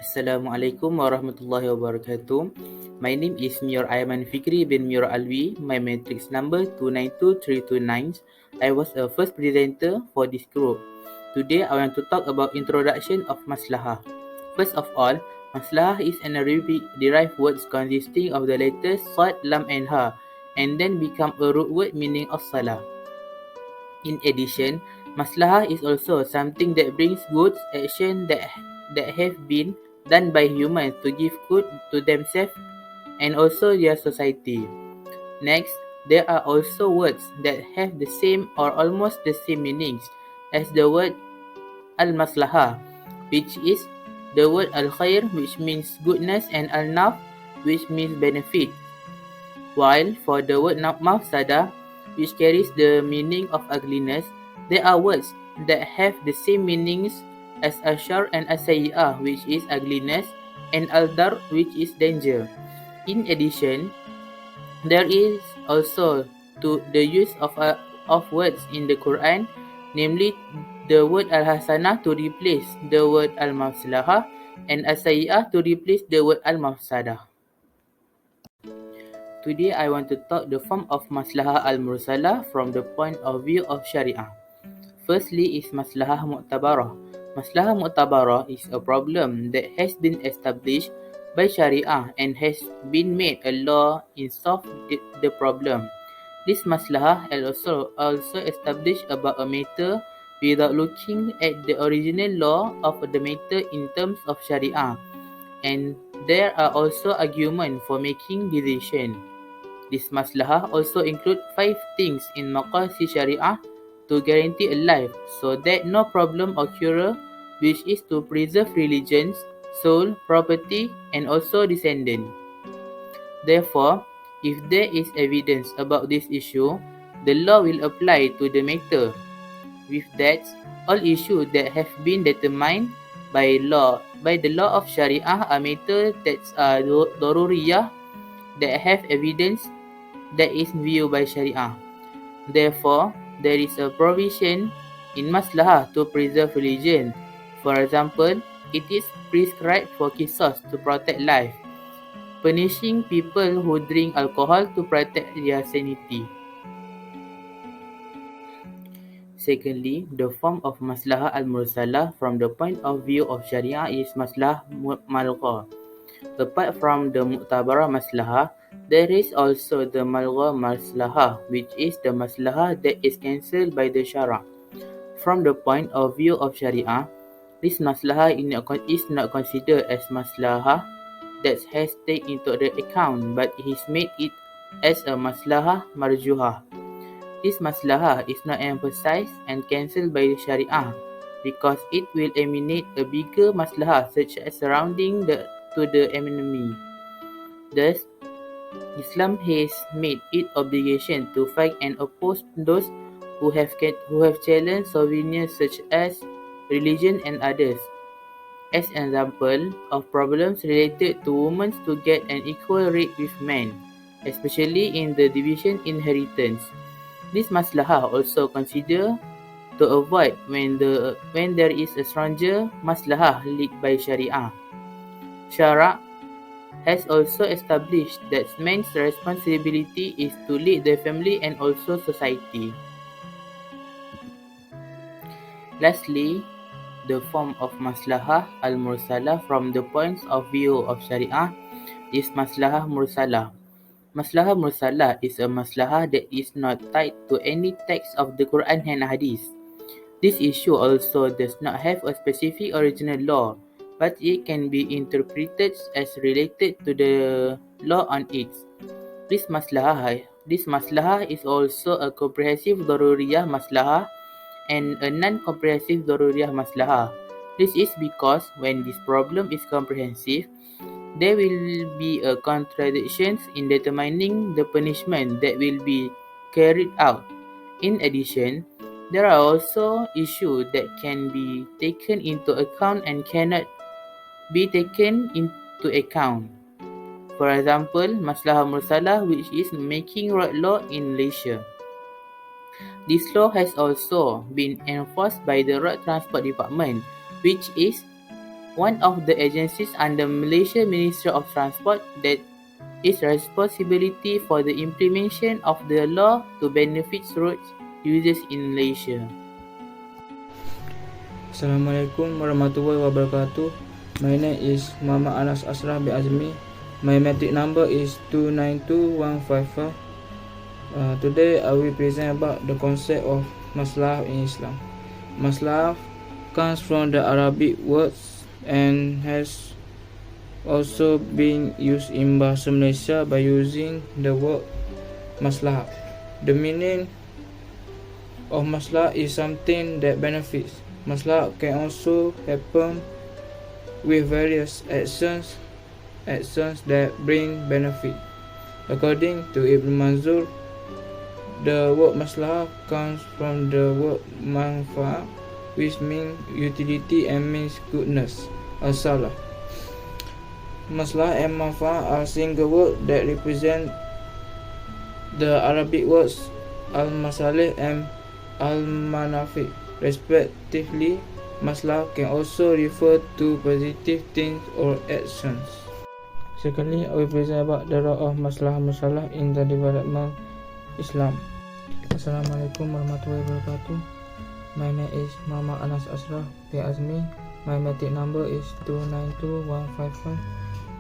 Assalamualaikum warahmatullahi wabarakatuh. My name is Mur Ayman Fikri bin Mur Alwi. My matrix number 292329. I was a first presenter for this group. Today I want to talk about introduction of Maslahah. First of all, Maslahah is an Arabic derived word consisting of the letters Sad, Lam and Ha, and then become a root word meaning of Salah. In addition, Maslahah is also something that brings good action that have been done by humans to give good to themselves and also their society. Next, there are also words that have the same or almost the same meanings as the word al-maslahah, which is the word al-khair, which means goodness, and al-naf, which means benefit. While for the word mafsada, which carries the meaning of ugliness, there are words that have the same meanings as ashar and asayyi'ah, which is ugliness, and aldar, which is danger. In addition, there is also the use of words in the Quran, namely the word al-hasanah to replace the word al-mafslahah and asayyi'ah to replace the word al-mafsadah. Today I want to talk the form of Maslahah al-Mursalah from the point of view of Sharia. Firstly is Maslahah Mu'tabarah. Maslahah Mu'tabarah is a problem that has been established by Sharia and has been made a law in solve the problem. This Maslahah is also established about a matter without looking at the original law of the matter in terms of Sharia, and there are also arguments for making decision. This maslahah also include 5 things in maqasid syariah to guarantee a life so that no problem occur, which is to preserve religions, soul, property, and also descendant. Therefore, if there is evidence about this issue, the law will apply to the matter. With that, all issues that have been determined by the law of Sharia are matters that are daruriyah, that have evidence that is viewed by Sharia. Therefore, there is a provision in Maslahah to preserve religion. For example, it is prescribed for qisas to protect life, punishing people who drink alcohol to protect their sanity. Secondly, the form of Maslahah al-Mursalah from the point of view of Sharia is Maslahah Malgha. Apart from the Mu'tabarah Maslahah, there is also the Malgha Maslahah, which is the Maslahah that is cancelled by the Shara. From the point of view of Sharia, this Maslahah is not considered as Maslahah that has taken into the account, but is made it as a Maslahah Marjuhah. This Maslahah is not emphasized and cancelled by the Sharia because it will emanate a bigger Maslahah such as surrounding to the enemy. Thus, Islam has made it obligation to fight and oppose those who have challenged sovereignty such as religion and others. As an example of problems related to women to get an equal rate with men, especially in the division inheritance. This maslahah also consider to avoid when there is a stronger maslahah led by Sharia. Sharia has also established that men's responsibility is to lead the family and also society. Lastly, the form of Maslahah al-Mursalah from the points of view of Sharia is Maslahah Mursalah. Maslahah Mursalah is a maslahah that is not tied to any text of the Quran and Hadith. This issue also does not have a specific original law, but it can be interpreted as related to the law on it. This maslahah is also a comprehensive daruriyah maslahah and a non-comprehensive daruriyah maslahah. This is because when this problem is comprehensive, there will be a contradiction in determining the punishment that will be carried out. In addition, there are also issues that can be taken into account and cannot be taken into account. For example, Maslahah Mursalah, which is making road law in Malaysia. This law has also been enforced by the Road Transport Department, which is one of the agencies under Malaysia Ministry of Transport that is responsibility for the implementation of the law to benefit road users in Malaysia. Assalamualaikum warahmatullahi wabarakatuh. My name is Muhammad Anas Asraf bin Azmi. My matric number is 292155. Today I will present about the concept of Maslahah in Islam. Maslahah comes from the Arabic words and has also been used in Bahasa Malaysia by using the word Maslahah. The meaning of Maslahah is something that benefits. Maslahah can also happen with various actions that bring benefit. According to Ibn Manzur, the word Maslahah comes from the word manfaat, which means utility and means goodness. Mursalah. Maslahah and manfaat are single words that represent the Arabic words al-masalih and al-manafi, respectively. Maslahah can also refer to positive things or actions. Secondly, I will present about the role of Maslahah Mursalah in the development Islam. Assalamualaikum warahmatullahi wabarakatuh. My name is Muhammad Anas Asraf bin Azmi. My matric number is 292155.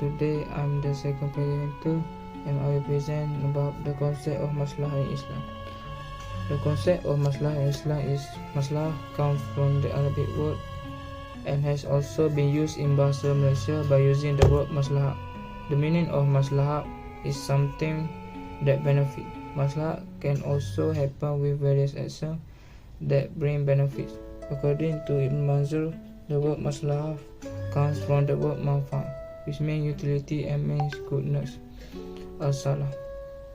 Today I am the second presenter and I will present about the concept of Maslahah in Islam. The concept of Maslahah in Islam is Maslahah comes from the Arabic word and has also been used in Bahasa Malaysia by using the word Maslahah. The meaning of Maslahah is something that benefits. Maslahah can also happen with various actions that bring benefits. According to Ibn Manzur, the word Maslahah comes from the word manfaat, which means utility and means goodness. Al-Salah.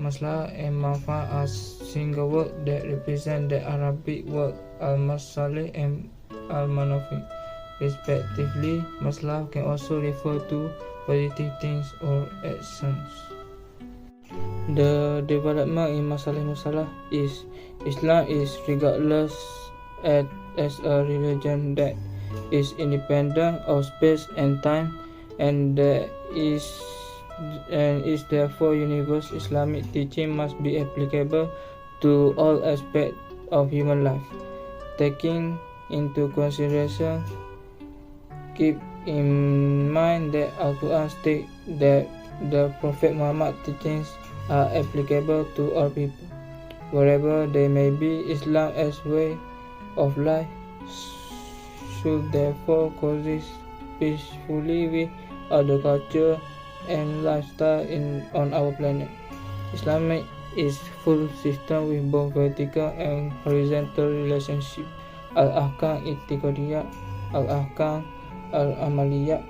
Maslahah and manfaat are single words that represent the Arabic word al-masalih and al-manafi, respectively. Maslahah can also refer to positive things or actions. The development in Mursalah is Islam is regardless as a religion that is independent of space and time and that is therefore universal. Islamic teaching must be applicable to all aspects of human life. Taking into consideration, keep in mind that Al-Quran states that the Prophet Muhammad's teachings are applicable to all people, wherever they may be. Islam as way of life should therefore coexist peacefully with other culture and lifestyle on our planet. Islamic is full system with both vertical and horizontal relationship. Al-Ahkam I'tiqadiyah, Al-Ahkam Al-Amaliyah,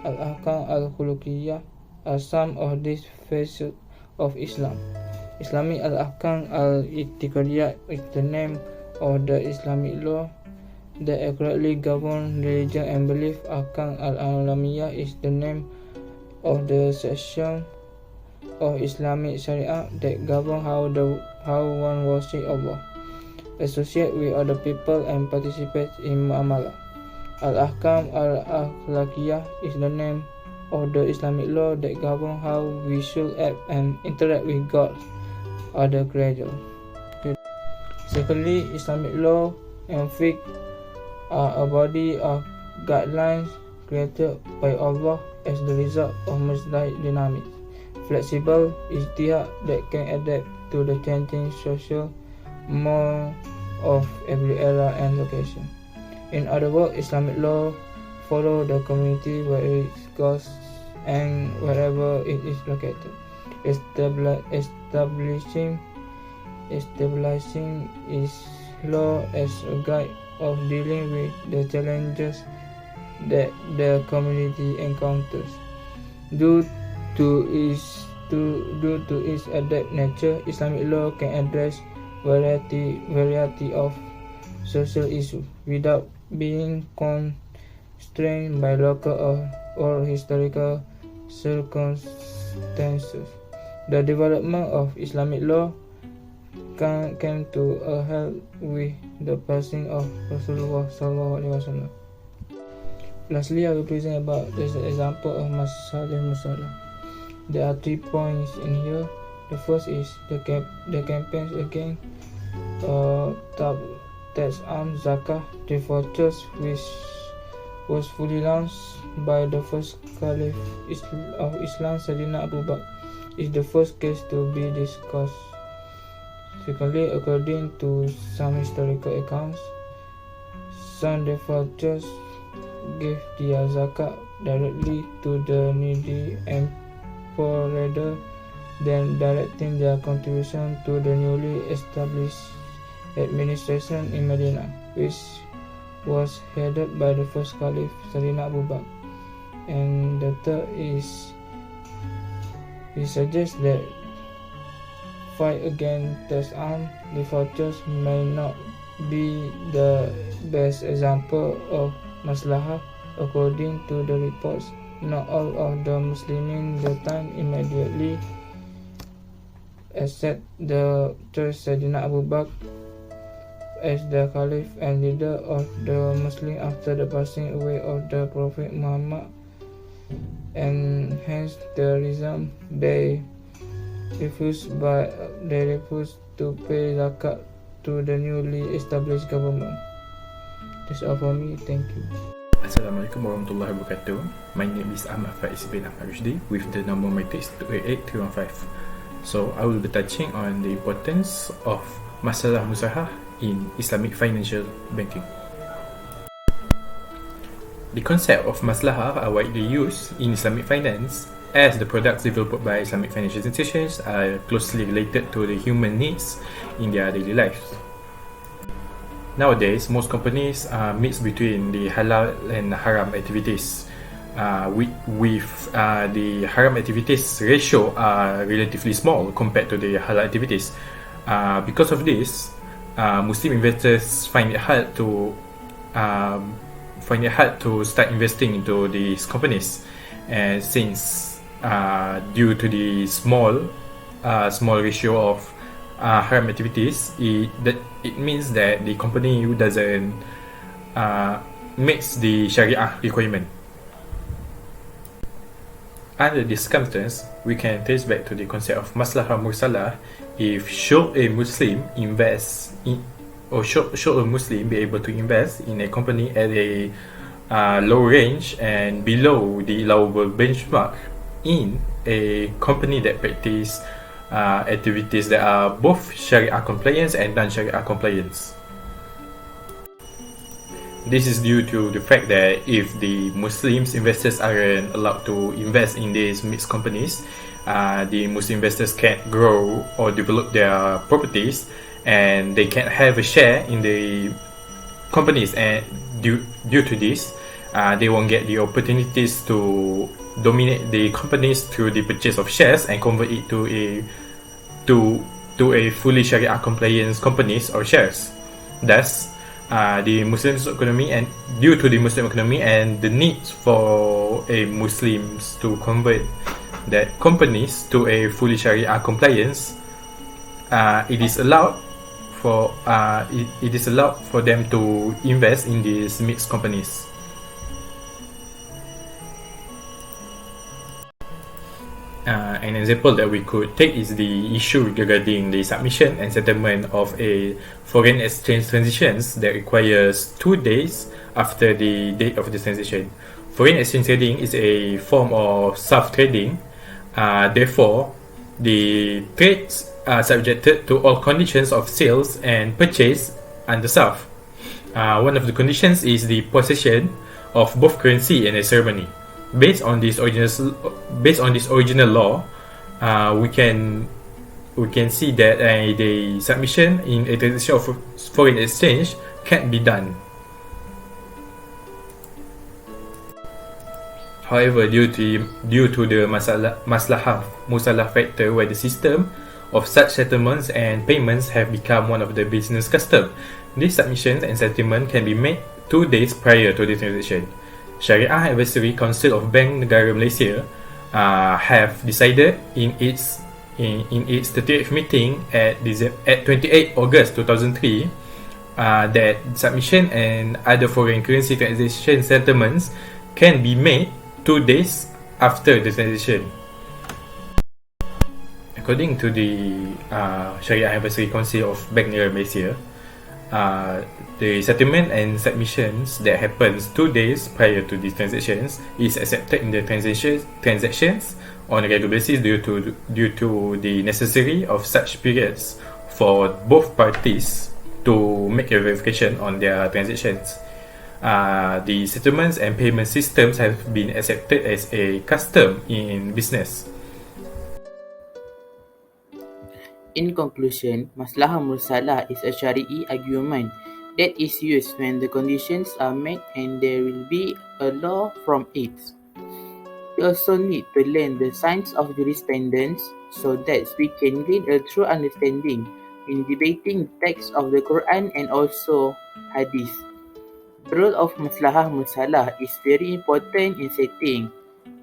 Al-Ahkam Al-Khuluqiyah are some of these facets of Islam. Islamic Al-Ahkam Al-I'tiqadiyah is the name of the Islamic law that accurately govern religion and belief. Ahkam Al-Alamiyah is the name of the section of Islamic Sharia that govern how one worship Allah, associate with other people and participate in muamalah. Al-Ahkam Al-Akhlaqiyah is the name of the Islamic law that govern how we should act and interact with God, other creatures. Secondly, Islamic law and fiqh are a body of guidelines created by Allah as the result of multi dynamics, flexible ijtihad that can adapt to the changing social mode of every era and location. In other words, Islamic law follow the community where it goes and wherever it is located, establishing its law as a guide of dealing with the challenges that the community encounters. Due to its adapt nature, Islamic law can address variety of social issues without being constrained by local or historical circumstances. The development of Islamic law came to a head with the passing of Rasulullah SAW. Lastly, I will present about the example of Mursalah. There are 3 points in here. The first is the campaigns against tax on zakah, the vouchers, which was fully launched by the first Caliph of Islam, Sayyidina Abu Bakr, is the first case to be discussed. Secondly, according to some historical accounts, some defaulters gave their zakat directly to the needy and poor rather than directing their contribution to the newly established administration in Medina, which was headed by the first Caliph, Sayyidina Abu Bakr. And the third is, we suggest that fight against tax on defaulters may not be the best example of Maslahah. According to the reports, not all of the Muslims at the time immediately accept the choice Sayyidina Abu Bakr as the Caliph and leader of the Muslims after the passing away of the Prophet Muhammad, and hence the reason they refused to pay zakat to the newly established government. That's all for me. Thank you. Assalamualaikum warahmatullahi wabarakatuh. My name is Ahmad Faiz bin Ahmad Rushdi with the number matrix 288315. So I will be touching on the importance of Masalah Mursalah in Islamic financial banking. The concept of Maslahah are widely used in Islamic finance, as the products developed by Islamic financial institutions are closely related to the human needs in their daily lives. Nowadays, most companies mix between the halal and haram activities, with the haram activities ratio are relatively small compared to the halal activities. Because of this, Muslim investors find it hard to start investing into these companies, and since due to the small ratio of haram activities, it means that the company doesn't meets the Sharia requirement. Under this circumstance, we can trace back to the concept of Maslahah Mursalah. If should a Muslim invest in, or should a Muslim be able to invest in a company at a low range and below the allowable benchmark in a company that practice activities that are both Sharia compliance and non-Sharia compliance. This is due to the fact that if the Muslims investors aren't allowed to invest in these mixed companies, the Muslim investors can't grow or develop their properties, and they can't have a share in the companies, and due to this, they won't get the opportunities to dominate the companies through the purchase of shares and convert it to a fully Sharia compliance companies or shares. Thus, the Muslim economy, and due to the Muslim economy and the need for a Muslims to convert that companies to a fully Sharia compliance, it is allowed for them to invest in these mixed companies. An example that we could take is the issue regarding the submission and settlement of a foreign exchange transactions that requires 2 days after the date of the transaction. Foreign exchange trading is a form of soft trading. Therefore, the trades are subjected to all conditions of sales and purchase under SAF. One of the conditions is the possession of both currency and a ceremony. Based on this original law, we can see that the submission in a transaction of foreign exchange can't be done. However, due to the Maslahah Mursalah factor, where the system of such settlements and payments have become one of the business custom, these submissions and settlement can be made 2 days prior to the transaction. Sharia Advisory Council of Bank Negara Malaysia have decided in its 38th meeting at 28 August 2003 that submission and other foreign currency transaction settlements can be made 2 days after the transaction. According to the Syariah Advisory Council of Bank Negara Malaysia, the settlement and submissions that happens 2 days prior to these transactions is accepted in the transactions on a regular basis due to the necessary of such periods for both parties to make a verification on their transactions. The settlements and payment systems have been accepted as a custom in business. In conclusion, Maslahah Mursalah is a Shari'i argument that is used when the conditions are met and there will be a law from it. We also need to learn the science of jurisprudence so that we can gain a true understanding in debating the text of the Quran and also Hadith. The role of Maslahah Mursalah is very important in setting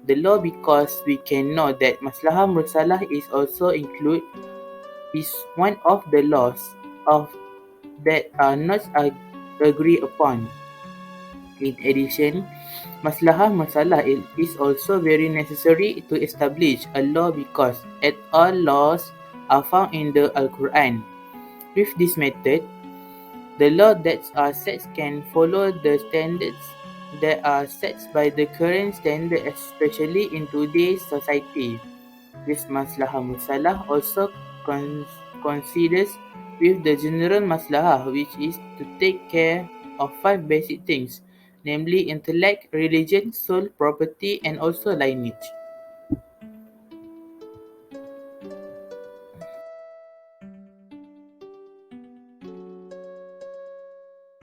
the law because we can know that Maslahah Mursalah is also is one of the laws that are not agreed upon. In addition, Maslahah Mursalah is also very necessary to establish a law because all laws are found in the Al-Quran. With this method, the law that are set can follow the standards that are set by the current standard, especially in today's society. This Maslahah Mursalah also considers with the general Maslahah, which is to take care of 5 basic things, namely intellect, religion, soul, property, and also lineage.